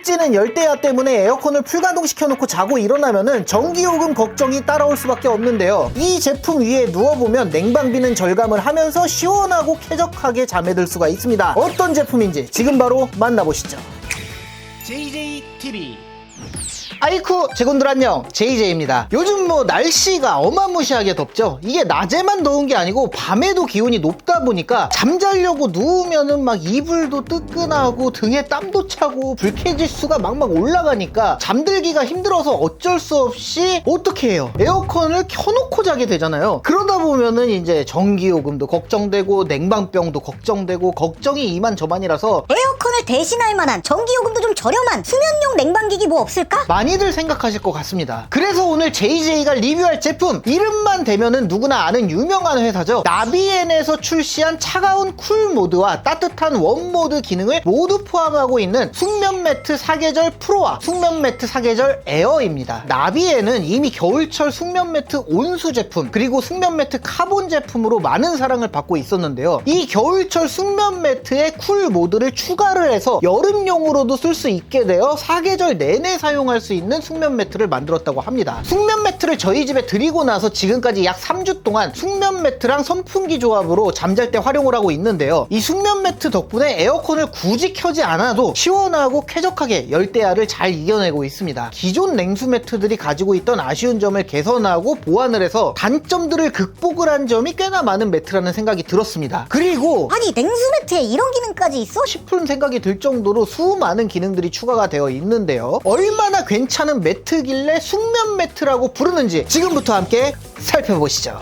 고급지는 열대야 때문에 에어컨을 풀가동시켜놓고 자고 일어나면은 전기요금 걱정이 따라올 수밖에 없는데요. 이 제품 위에 누워보면 냉방비는 절감을 하면서 시원하고 쾌적하게 잠에 들 수가 있습니다. 어떤 제품인지 지금 바로 만나보시죠. JJTV. 아이쿠, 제군들 안녕, JJ입니다. 요즘 날씨가 어마무시하게 덥죠. 이게 낮에만 더운 게 아니고 밤에도 기온이 높다 보니까 잠자려고 누우면은 막 이불도 뜨끈하고 등에 땀도 차고 불쾌지수가 막막 올라가니까 잠들기가 힘들어서 어쩔 수 없이 어떻게 해요? 에어컨을 켜놓고 자게 되잖아요. 그러다 보면은 이제 전기요금도 걱정되고 냉방병도 걱정되고 걱정이 이만저만이라서 에어컨을 대신할 만한 전기요금도 좀 저렴한 수면용 냉방기기 뭐 없을까? 많이들 생각하실 것 같습니다. 그래서 오늘 JJ가 리뷰할 제품, 이름만 대면은 누구나 아는 유명한 회사죠. 나비엔에서 출시한 차가운 쿨 모드와 따뜻한 웜 모드 기능을 모두 포함하고 있는 숙면 매트 사계절 프로와 숙면 매트 사계절 에어입니다. 나비엔은 이미 겨울철 숙면 매트 온수 제품 그리고 숙면 매트 카본 제품으로 많은 사랑을 받고 있었는데요. 이 겨울철 숙면 매트에 쿨 모드를 추가를 해서 여름용으로도 쓸 수 있게 되어 사계절 내내 사용할 수 있는 숙면 매트를 만들었다고 합니다. 숙면 매트를 저희 집에 드리고 나서 지금까지 약 3주 동안 숙면 매트랑 선풍기 조합으로 잠잘 때 활용을 하고 있는데요. 이 숙면 매트 덕분에 에어컨을 굳이 켜지 않아도 시원하고 쾌적하게 열대야를 잘 이겨내고 있습니다. 기존 냉수 매트들이 가지고 있던 아쉬운 점을 개선하고 보완을 해서 단점들을 극복을 한 점이 꽤나 많은 매트라는 생각이 들었습니다. 그리고 아니, 냉수 매트에 이런 기능까지 있어? 싶은 생각이 들 정도로 수많은 기능들이 추가가 되어 있는데요. 얼마나 괜찮은 매트길래 숙면 매트라고 부르는지 지금부터 함께 살펴보시죠.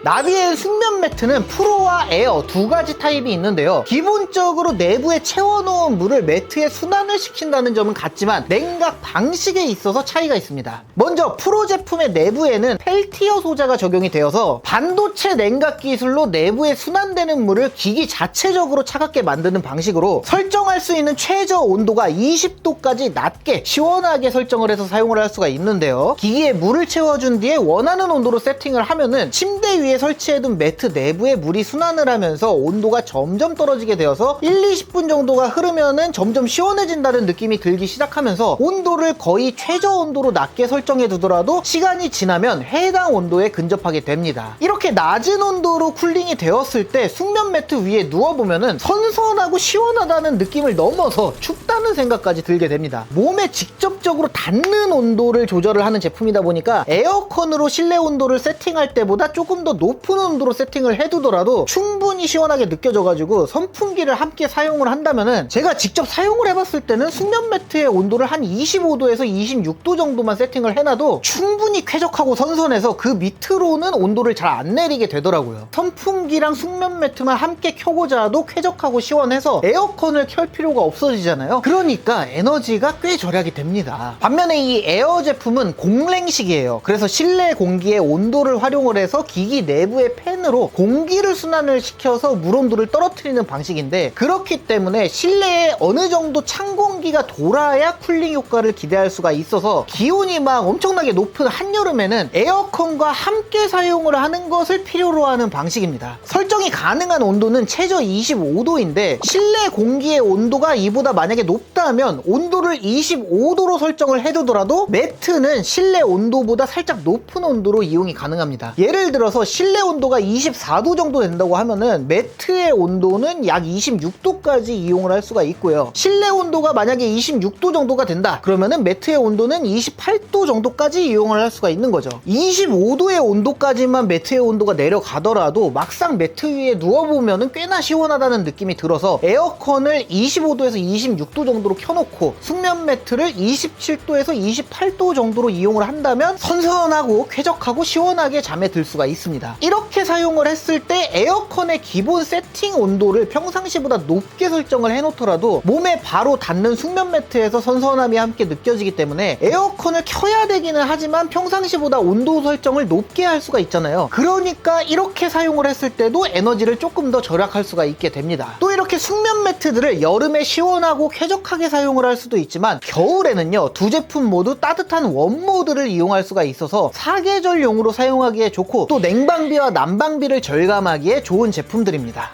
나비엔 숙면 매트는 프로와 에어 두 가지 타입이 있는데요. 기본적으로 내부에 채워놓은 물을 매트에 순환을 시킨다는 점은 같지만 냉각 방식에 있어서 차이가 있습니다. 먼저 프로 제품의 내부에는 펠티어 소자가 적용이 되어서 반도체 냉각 기술로 내부에 순환되는 물을 기기 자체적으로 차갑게 만드는 방식으로 설정할 수 있는 최저 온도가 20도까지 낮게 시원하게 설정을 해서 사용을 할 수가 있는데요. 기기에 물을 채워준 뒤에 원하는 온도로 세팅을 하면은 침대 위에 설치해둔 매트 내부에 물이 순환을 하면서 온도가 점점 떨어지게 되어서 1-20분 정도가 흐르면은 점점 시원해진다는 느낌이 들기 시작하면서 온도를 거의 최저 온도로 낮게 설정해 두더라도 시간이 지나면 해당 온도에 근접하게 됩니다. 이렇게 낮은 온도로 쿨링이 되었을 때 숙면 매트 위에 누워보면은 선선하고 시원하다는 느낌을 넘어서 춥다는 생각까지 들게 됩니다. 몸에 직접적으로 닿는 온도를 조절을 하는 제품이다 보니까 에어컨으로 실내 온도를 세팅할 때보다 조금 더 높은 온도로 세팅을 해두더라도 충분히 시원하게 느껴져가지고 선풍기를 함께 사용을 한다면은 제가 직접 사용을 해봤을 때는 숙면 매트의 온도를 한 25도에서 26도 정도만 세팅을 해놔도 충분히 쾌적하고 선선해서 그 밑으로는 온도를 잘 안 내리게 되더라고요. 선풍기랑 숙면 매트만 함께 켜고 자도 쾌적하고 시원해서 에어컨을 켤 필요가 없어지잖아요. 그러니까 에너지가 꽤 절약이 됩니다. 반면에 이 에어 제품은 공랭식이에요. 그래서 실내 공기의 온도를 활용을 해서 기기 내부의 팬으로 공기를 순환을 시켜서 물 온도를 떨어뜨리는 방식인데, 그렇기 때문에 실내에 어느 정도 찬 공기가 돌아야 쿨링 효과를 기대할 수가 있어서 기온이 막 엄청나게 높은 한여름에는 에어컨과 함께 사용을 하는 것을 필요로 하는 방식입니다. 설정이 가능한 온도는 최저 25도인데 실내 공기의 온도가 이보다 만약에 높다면 온도를 25도로 설정을 해두더라도 매트는 실내 온도보다 살짝 높은 온도로 이용이 가능합니다. 예를 들어서 실내 온도가 24도 정도 된다고 하면은 매트의 온도는 약 26도까지 이용을 할 수가 있고요. 실내 온도가 만약에 26도 정도가 된다 그러면은 매트의 온도는 28도 정도까지 이용을 할 수가 있는 거죠. 25도의 온도까지만 매트의 온도가 내려가더라도 막상 매트 위에 누워보면은 꽤나 시원하다는 느낌이 들어서 에어컨을 25도에서 26도 정도로 켜놓고 숙면 매트를 27도에서 28도 정도로 이용을 한다면 선선하고 쾌적하고 시원하게 잠에 들 수가 있습니다. 이렇게 사용을 했을 때 에어컨의 기본 세팅 온도를 평상시보다 높게 설정을 해놓더라도 몸에 바로 닿는 숙면 매트에서 선선함이 함께 느껴지기 때문에 에어컨을 켜야 되기는 하지만 평상시보다 온도 설정을 높게 할 수가 있잖아요. 그러니까 이렇게 사용을 했을 때도 에너지를 조금 더 절약할 수가 있게 됩니다. 또 이렇게 숙면 매트들을 여름에 시원하고 쾌적하게 사용을 할 수도 있지만 겨울에는요, 두 제품 모두 따뜻한 웜 모드를 이용할 수가 있어서 사계절용으로 사용하기에 좋고 또 냉방비와 난방비를 절감하기에 좋은 제품들입니다.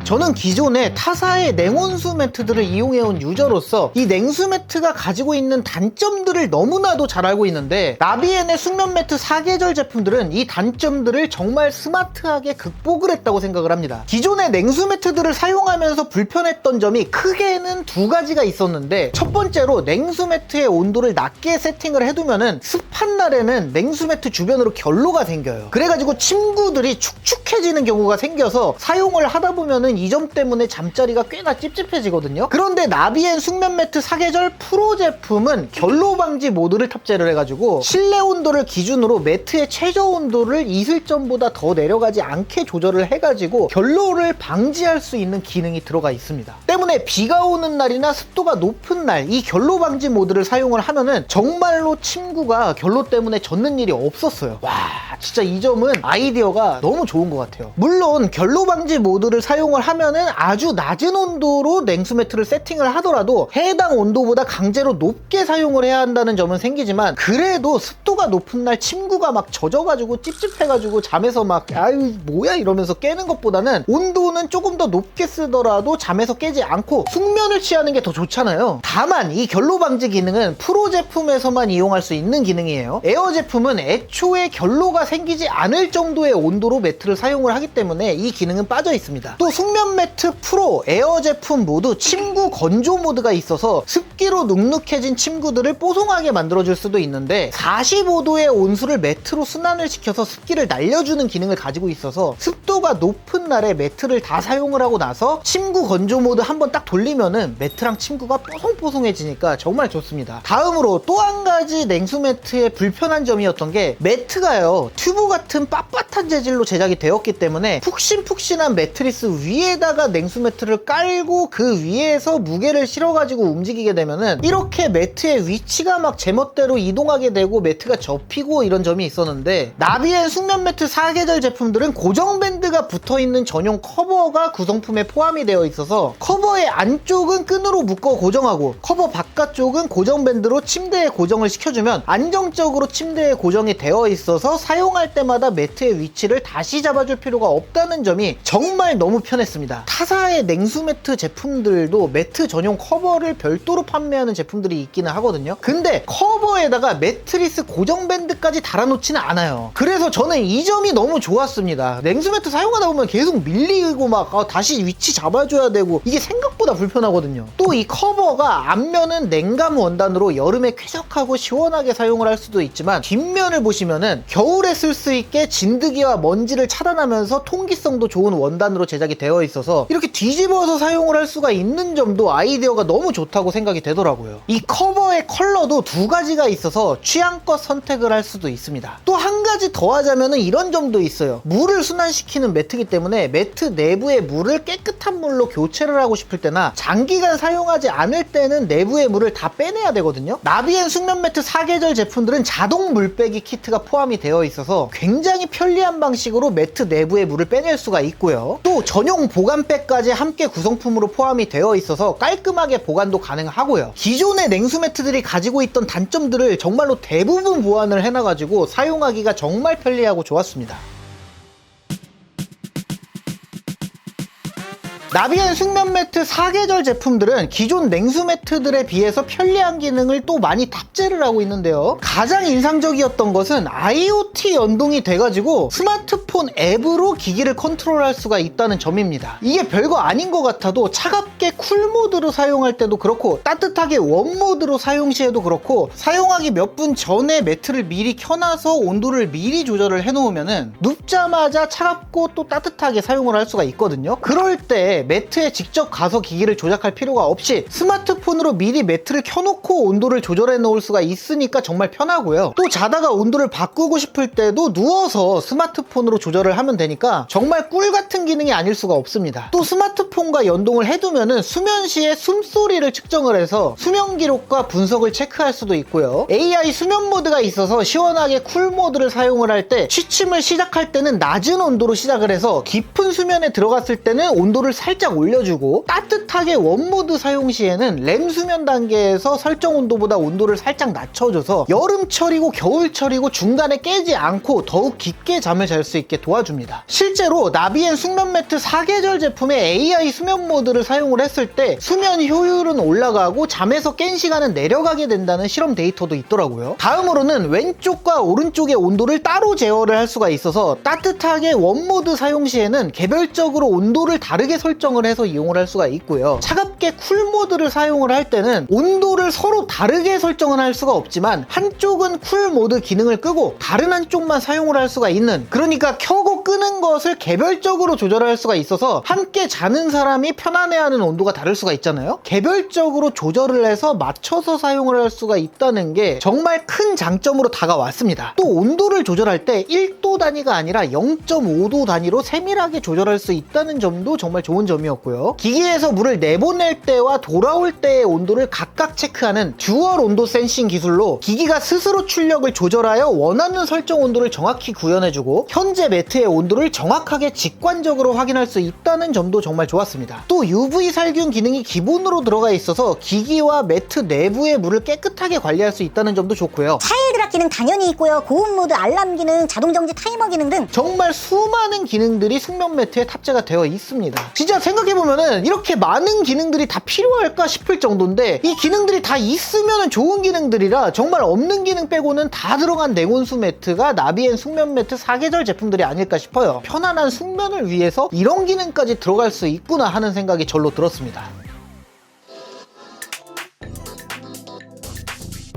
저는 기존에 타사의 냉온수 매트들을 이용해온 유저로서 이 냉수 매트가 가지고 있는 단점들을 너무나도 잘 알고 있는데, 나비엔의 숙면 매트 사계절 제품들은 이 단점들을 정말 스마트하게 극복을 했다고 생각을 합니다. 기존의 냉수 매트들을 사용하면서 불편했던 점이 크게는 두 가지가 있었는데, 첫 번째로 냉수 매트의 온도를 낮게 세팅을 해두면은 습한 날에는 냉수 매트 주변으로 결로가 생겨요. 그래가지고 침구들이 축축해지는 경우가 생겨서 사용을 하다 보면은 이 점 때문에 잠자리가 꽤나 찝찝해지거든요. 그런데 나비엔 숙면 매트 사계절 프로 제품은 결로 방지 모드를 탑재를 해가지고 실내 온도를 기준으로 매트의 최저 온도를 이슬점보다 더 내려가지 않게 조절을 해가지고 결로를 방지할 수 있는 기능이 들어가 있습니다. 때문에 비가 오는 날이나 습도가 높은 날 이 결로 방지 모드를 사용을 하면은 정말로 침구가 결로 때문에 젖는 일이 없었어요. 와, 진짜 이 점은 아이디어가 너무 좋은 것 같아요. 물론 결로 방지 모드를 사용을 하면은 아주 낮은 온도로 냉수 매트를 세팅을 하더라도 해당 온도보다 강제로 높게 사용을 해야 한다는 점은 생기지만, 그래도 습도가 높은 날 침구가 막 젖어가지고 찝찝해가지고 잠에서 막 아유 뭐야 이러면서 깨는 것보다는 온도는 조금 더 높게 쓰더라도 잠에서 깨지 않고 숙면을 취하는 게 더 좋잖아요. 다만 이 결로 방지 기능은 프로 제품에서만 이용할 수 있는 기능이에요. 에어 제품은 애초에 결로가 생기지 않을 정도의 온도로 매트를 사용을 하기 때문에 이 기능은 빠져 있습니다. 또 숙면 매트 프로, 에어 제품 모두 침구 건조 모드가 있어서 습기로 눅눅해진 침구들을 뽀송하게 만들어줄 수도 있는데, 45도의 온수를 매트로 순환을 시켜서 습기를 날려주는 기능을 가지고 있어서 습도가 높은 날에 매트를 다 사용을 하고 나서 침구 건조 모드 한번 딱 돌리면은 매트랑 침구가 뽀송뽀송해지니까 정말 좋습니다. 다음으로 또 한 가지 냉수 매트의 불편한 점이었던 게, 매트가요 튜브 같은 빳빳한 재질로 제작이 되었기 때문에 푹신푹신한 매트리스 위에다가 냉수 매트를 깔고 그 위에서 무게를 실어가지고 움직이게 되면은 이렇게 매트의 위치가 막 제멋대로 이동하게 되고 매트가 접히고 이런 점이 있었는데, 나비엔 숙면 매트 사계절 제품들은 고정 밴드가 붙어있는 전용 커버가 구성품에 포함이 되어 있어서 커버의 안쪽은 끈으로 묶어 고정하고 커버 바깥쪽은 고정 밴드로 침대에 고정을 시켜주면 안정적으로 침대에 고정이 되어 있어서 사용할 때마다 매트의 위치를 다시 잡아줄 필요가 없다는 점이 정말 너무 편했습니다. 타사의 냉수 매트 제품들도 매트 전용 커버를 별도로 판매하는 제품들이 있기는 하거든요. 근데 커버에다가 매트리스 고정 밴드까지 달아놓지는 않아요. 그래서 저는 이 점이 너무 좋았습니다. 냉수 매트 사용하다 보면 계속 밀리고 막 다시 위치 잡아줘야 되고 이게 생각보다 불편하거든요. 또 이 커버가 앞면은 냉감 원단으로 여름에 쾌적하고 시원하게 사용을 할 수도 있지만, 뒷면을 보시면은 겨울에 쓸 수 있게 진드기와 먼지를 차단하면서 통기성도 좋은 원단으로 제작이 되어 있어서 이렇게 뒤집어서 사용을 할 수가 있는 점도 아이디어가 너무 좋다고 생각이 되더라고요. 이 커버의 컬러도 두 가지가 있어서 취향껏 선택을 할 수도 있습니다. 또 한 가지 더 하자면은 이런 점도 있어요. 물을 순환시키는 매트이기 때문에 매트 내부의 물을 깨끗한 물로 교체를 하고 싶을 때나 장기간 사용하지 않을 때는 내부의 물을 다 빼내야 되거든요. 나비엔 숙면 매트 사계절 제품들은 자동 물빼기 키트가 포함이 되어 있어서 굉장히 편리한 방식으로 매트 내부의 물을 빼낼 수가 있고요. 또 전용 보관백까지 함께 구성품으로 포함이 되어 있어서 깔끔하게 보관도 가능하고요. 기존의 냉수 매트들이 가지고 있던 단점들을 정말로 대부분 보완을 해놔가지고 사용하기가 정말 편리하고 좋았습니다. 나비엔 숙면 매트 사계절 제품들은 기존 냉수 매트들에 비해서 편리한 기능을 또 많이 탑재를 하고 있는데요. 가장 인상적이었던 것은 IoT 연동이 돼가지고 스마트폰 앱으로 기기를 컨트롤할 수가 있다는 점입니다. 이게 별거 아닌 것 같아도 차갑게 쿨 모드로 사용할 때도 그렇고 따뜻하게 웜 모드로 사용 시에도 그렇고 사용하기 몇 분 전에 매트를 미리 켜놔서 온도를 미리 조절을 해놓으면은 눕자마자 차갑고 또 따뜻하게 사용을 할 수가 있거든요. 그럴 때 매트에 직접 가서 기기를 조작할 필요가 없이 스마트폰으로 미리 매트를 켜놓고 온도를 조절해 놓을 수가 있으니까 정말 편하고요. 또 자다가 온도를 바꾸고 싶을 때도 누워서 스마트폰으로 조절을 하면 되니까 정말 꿀 같은 기능이 아닐 수가 없습니다. 또 스마트폰과 연동을 해두면은 수면 시에 숨소리를 측정을 해서 수면 기록과 분석을 체크할 수도 있고요. AI 수면 모드가 있어서 시원하게 쿨 모드를 사용을 할 때 취침을 시작할 때는 낮은 온도로 시작을 해서 깊은 수면에 들어갔을 때는 온도를 살짝 올려주고 따뜻하게 웜모드 사용 시에는 렘 수면 단계에서 설정 온도보다 온도를 살짝 낮춰줘서 여름철이고 겨울철이고 중간에 깨지 않고 더욱 깊게 잠을 잘 수 있게 있게 도와줍니다. 실제로 나비엔 숙면 매트 4계절 제품의 AI 수면 모드를 사용을 했을 때 수면 효율은 올라가고 잠에서 깬 시간은 내려가게 된다는 실험 데이터도 있더라고요. 다음으로는 왼쪽과 오른쪽의 온도를 따로 제어를 할 수가 있어서 따뜻하게 웜모드 사용 시에는 개별적으로 온도를 다르게 설정을 해서 이용을 할 수가 있고요. 차갑게 쿨모드를 사용을 할 때는 온도를 서로 다르게 설정을 할 수가 없지만 한쪽은 쿨모드 기능을 끄고 다른 한쪽만 사용을 할 수가 있는, 그러니까 켜고 끄는 것을 개별적으로 조절할 수가 있어서 함께 자는 사람이 편안해하는 온도가 다를 수가 있잖아요. 개별적으로 조절을 해서 맞춰서 사용을 할 수가 있다는 게 정말 큰 장점으로 다가왔습니다. 또 온도를 조절할 때 1도 단위가 아니라 0.5도 단위로 세밀하게 조절할 수 있다는 점도 정말 좋은 점이었고요. 기기에서 물을 내보낼 때와 돌아올 때의 온도를 각각 체크하는 듀얼 온도 센싱 기술로 기기가 스스로 출력을 조절하여 원하는 설정 온도를 정확히 구현해주고 현재 매트의 온도를 정확하게 직관적으로 확인할 수 있다는 점도 정말 좋았습니다. 또 UV 살균 기능이 기본으로 들어가 있어서 기기와 매트 내부의 물을 깨끗하게 관리할 수 있다는 점도 좋고요. 차일 드랍 기능 당연히 있고요. 고온 모드, 알람 기능, 자동 정지 타이머 기능 등 정말 수많은 기능들이 숙면 매트에 탑재가 되어 있습니다. 진짜 생각해보면은 이렇게 많은 기능들이 다 필요할까 싶을 정도인데 이 기능들이 다 있으면 좋은 기능들이라 정말 없는 기능 빼고는 다 들어간 냉온수 매트가 나비엔 숙면 매트 4계절 제품들이 아닐까 싶어요. 편안한 숙면을 위해서 이런 기능까지 들어갈 수 있구나 하는 생각이 절로 들었습니다.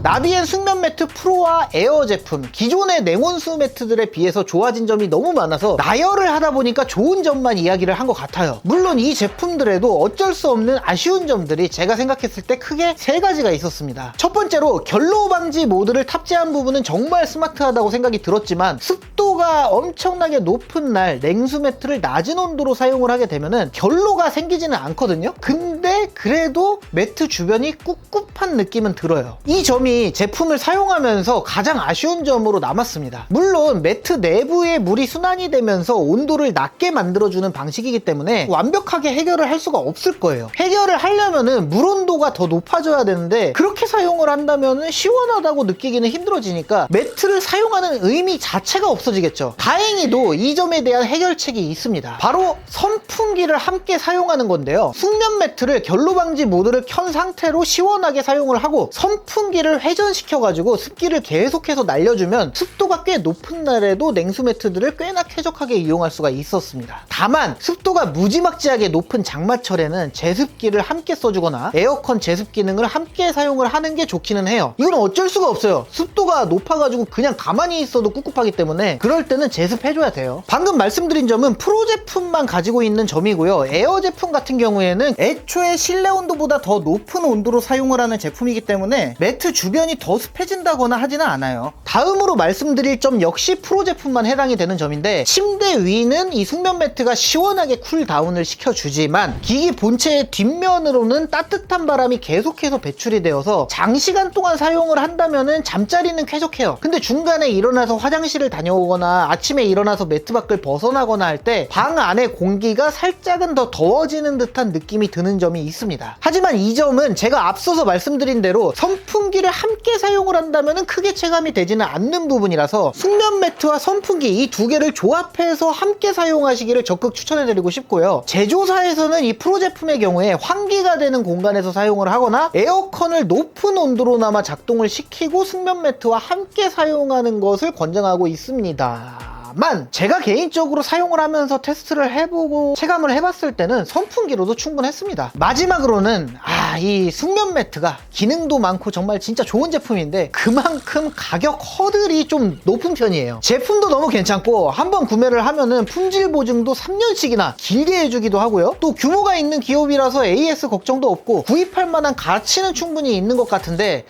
나비엔 숙면 매트 프로와 에어 제품, 기존의 냉온수 매트들에 비해서 좋아진 점이 너무 많아서 나열을 하다 보니까 좋은 점만 이야기를 한 것 같아요. 물론 이 제품들에도 어쩔 수 없는 아쉬운 점들이 제가 생각했을 때 크게 3가지가 있었습니다. 첫 번째로 결로 방지 모드를 탑재한 부분은 정말 스마트하다고 생각이 들었지만 습도가 엄청나게 높은 날 냉수 매트를 낮은 온도로 사용을 하게 되면은 결로가 생기지는 않거든요. 근데 그래도 매트 주변이 꿉꿉한 느낌은 들어요. 이 점이 제품을 사용하면서 가장 아쉬운 점으로 남았습니다. 물론 매트 내부에 물이 순환이 되면서 온도를 낮게 만들어주는 방식이기 때문에 완벽하게 해결을 할 수가 없을 거예요. 해결을 하려면은 물 온도가 더 높아져야 되는데 그렇게 사용을 한다면은 시원하다고 느끼기는 힘들어지니까 매트를 사용하는 의미 자체가 없어지겠죠. 다행히도 이 점에 대한 해결책이 있습니다. 바로 선풍기를 함께 사용하는 건데요. 숙면 매트를 결로 방지 모드를 켠 상태로 시원하게 사용을 하고 선풍기를 회전시켜가지고 습기를 계속해서 날려주면 습도가 꽤 높은 날에도 냉수 매트들을 꽤나 쾌적하게 이용할 수가 있었습니다. 다만 습도가 무지막지하게 높은 장마철에는 제습기를 함께 써주거나 에어컨 제습 기능을 함께 사용을 하는 게 좋기는 해요. 이건 어쩔 수가 없어요. 습도가 높아가지고 그냥 가만히 있어도 꿉꿉하기 때문에 그럴 때는 제습해줘야 돼요. 방금 말씀드린 점은 프로 제품만 가지고 있는 점이고요. 에어 제품 같은 경우에는 애초에 실내 온도보다 더 높은 온도로 사용을 하는 제품이기 때문에 매트 주변이 더 습해진다거나 하지는 않아요. 다음으로 말씀드릴 점 역시 프로 제품만 해당이 되는 점인데 침대 위는 이 숙면 매트가 시원하게 쿨다운을 시켜주지만 기기 본체의 뒷면으로는 따뜻한 바람이 계속해서 배출이 되어서 장시간 동안 사용을 한다면은 잠자리는 쾌적해요. 근데 중간에 일어나서 화장실을 다녀오거나 아침에 일어나서 매트 밖을 벗어나거나 할 때 방 안의 공기가 살짝은 더 더워지는 듯한 느낌이 드는 점이 있습니다. 하지만 이 점은 제가 앞서서 말씀드린 대로 선풍기를 함께 사용을 한다면 크게 체감이 되지는 않는 부분이라서 숙면 매트와 선풍기 이 2개를 조합해서 함께 사용하시기를 적극 추천해드리고 싶고요. 제조사에서는 이 프로 제품의 경우에 환기가 되는 공간에서 사용을 하거나 에어컨을 높은 온도로나마 작동을 시키고 숙면 매트와 함께 사용하는 것을 권장하고 있습니다. 만 제가 개인적으로 사용을 하면서 테스트를 해보고 체감을 해봤을 때는 선풍기로도 충분했습니다. 마지막으로는 이 숙면 매트가 기능도 많고 정말 진짜 좋은 제품인데 그만큼 가격 허들이 좀 높은 편이에요. 제품도 너무 괜찮고 한번 구매를 하면은 품질 보증도 3년씩이나 길게 해주기도 하고요. 또 규모가 있는 기업이라서 AS 걱정도 없고 구입할 만한 가치는 충분히 있는 것 같은데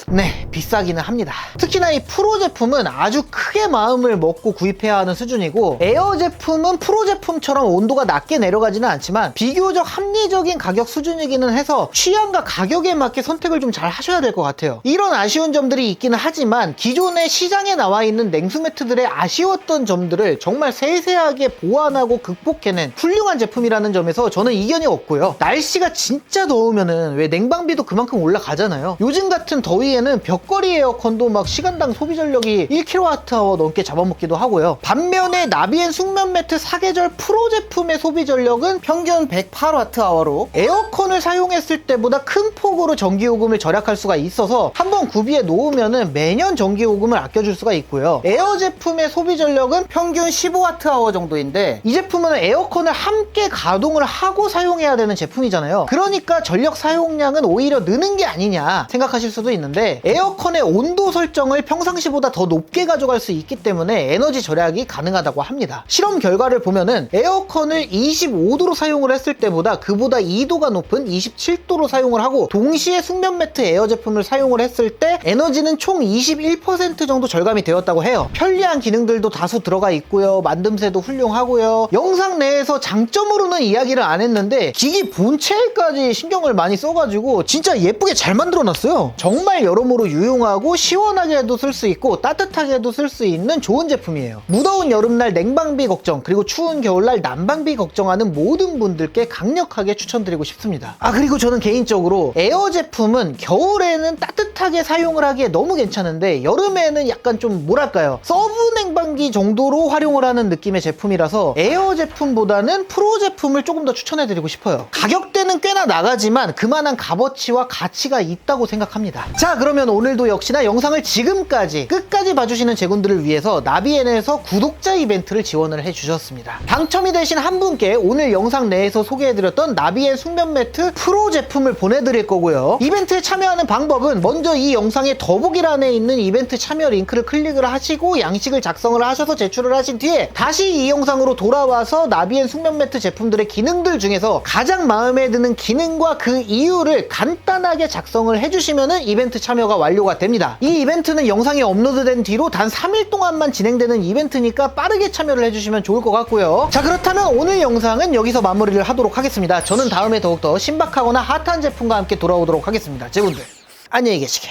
네, 비싸기는 합니다. 특히나 이 프로 제품은 아주 크게 마음을 먹고 구입해야 하는 수준이고 에어 제품은 프로 제품처럼 온도가 낮게 내려가지는 않지만 비교적 합리적인 가격 수준이기는 해서 취향과 가격에 맞게 선택을 좀 잘 하셔야 될 것 같아요. 이런 아쉬운 점들이 있기는 하지만 기존의 시장에 나와 있는 냉수 매트들의 아쉬웠던 점들을 정말 세세하게 보완하고 극복해낸 훌륭한 제품이라는 점에서 저는 이견이 없고요. 날씨가 진짜 더우면은 왜 냉방비도 그만큼 올라가잖아요. 요즘 같은 더위에 나비에는 벽걸이 에어컨도 막 시간당 소비 전력이 1kWh 넘게 잡아먹기도 하고요. 반면에 나비엔 숙면 매트 사계절 프로 제품의 소비 전력은 평균 108Wh로 에어컨을 사용했을 때보다 큰 폭으로 전기요금을 절약할 수가 있어서 한번 구비해 놓으면은 매년 전기요금을 아껴줄 수가 있고요. 에어 제품의 소비 전력은 평균 15Wh 정도인데 이 제품은 에어컨을 함께 가동을 하고 사용해야 되는 제품이잖아요. 그러니까 전력 사용량은 오히려 느는 게 아니냐 생각하실 수도 있는데 에어컨의 온도 설정을 평상시보다 더 높게 가져갈 수 있기 때문에 에너지 절약이 가능하다고 합니다. 실험 결과를 보면은 에어컨을 25도로 사용을 했을 때보다 그보다 2도가 높은 27도로 사용을 하고 동시에 숙면 매트 에어 제품을 사용을 했을 때 에너지는 총 21% 정도 절감이 되었다고 해요. 편리한 기능들도 다수 들어가 있고요. 만듦새도 훌륭하고요. 영상 내에서 장점으로는 이야기를 안 했는데 기기 본체까지 신경을 많이 써가지고 진짜 예쁘게 잘 만들어놨어요. 정말 여러모로 유용하고 시원하게도 쓸 수 있고 따뜻하게도 쓸 수 있는 좋은 제품이에요. 무더운 여름날 냉방비 걱정 그리고 추운 겨울날 난방비 걱정하는 모든 분들께 강력하게 추천드리고 싶습니다. 그리고 저는 개인적으로 에어 제품은 겨울에는 따뜻하게 사용을 하기에 너무 괜찮은데 여름에는 약간 좀 뭐랄까요, 서브 냉방기 정도로 활용을 하는 느낌의 제품이라서 에어 제품보다는 프로 제품을 조금 더 추천해드리고 싶어요. 가격대는 꽤나 나가지만 그만한 값어치와 가치가 있다고 생각합니다. 자, 그러면 오늘도 역시나 영상을 지금까지 끝까지 봐주시는 제군들을 위해서 나비엔에서 구독자 이벤트를 지원을 해주셨습니다. 당첨이 되신 한 분께 오늘 영상 내에서 소개해드렸던 나비엔 숙면 매트 프로 제품을 보내드릴 거고요. 이벤트에 참여하는 방법은 먼저 이 영상의 더보기란에 있는 이벤트 참여 링크를 클릭을 하시고 양식을 작성을 하셔서 제출을 하신 뒤에 다시 이 영상으로 돌아와서 나비엔 숙면 매트 제품들의 기능들 중에서 가장 마음에 드는 기능과 그 이유를 간단하게 작성을 해주시면은 이벤트 참여가 완료가 됩니다. 이 이벤트는 영상이 업로드된 뒤로 단 3일 동안만 진행되는 이벤트니까 빠르게 참여를 해주시면 좋을 것 같고요. 자, 그렇다면 오늘 영상은 여기서 마무리를 하도록 하겠습니다. 저는 다음에 더욱더 신박하거나 핫한 제품과 함께 돌아오도록 하겠습니다. 제분들 안녕히 계시게.